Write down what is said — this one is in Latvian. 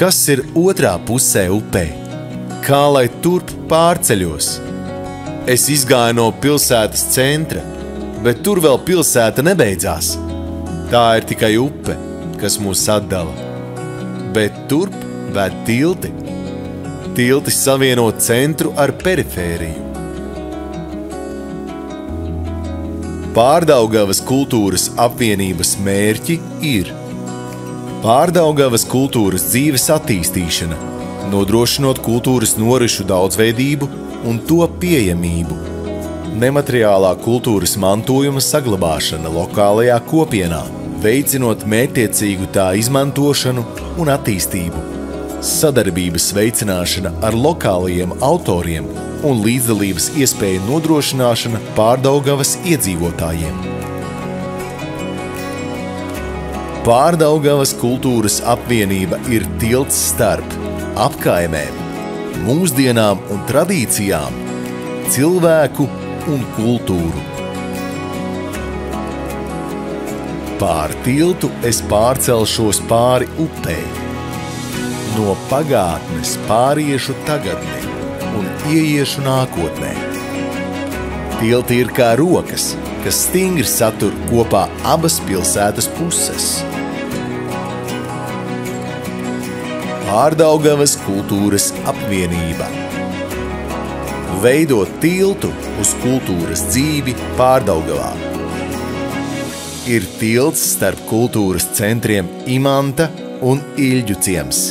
Kas ir otrā pusē upē? Kā lai turp pārceļos? Es izgāju no pilsētas centra, bet tur vēl pilsēta nebeidzās. Tā ir tikai upe, kas mūs atdala. Bet turp ved tilti. Tilti savieno centru ar perifēriju. Pārdaugavas kultūras apvienības mērķi ir Pārdaugavas kultūras dzīves attīstīšana, nodrošinot kultūras norišu daudzveidību un to pieejamību, nemateriālā kultūras mantojuma saglabāšana lokālajā kopienā, veicinot mērķtiecīgu tā izmantošanu un attīstību, sadarbības veicināšana ar lokālajiem autoriem un līdzdalības iespēju nodrošināšana Pārdaugavas iedzīvotājiem. Pārdaugavas kultūras apvienība ir tilts starp apkaimēm, mūsdienām un tradīcijām, cilvēku un kultūru. Pār tiltu es pārcelšos pāri upei. No pagātnes pāriešu tagadnē un ieiešu nākotnē. Tilti ir kā rokas, kas stingri satur kopā abas pilsētas puses. Pārdaugavas kultūras apvienība. Veidot tiltu uz kultūras dzīvi Pārdaugavā. Ir tilts starp kultūras centriem Imanta un Iļģu ciems.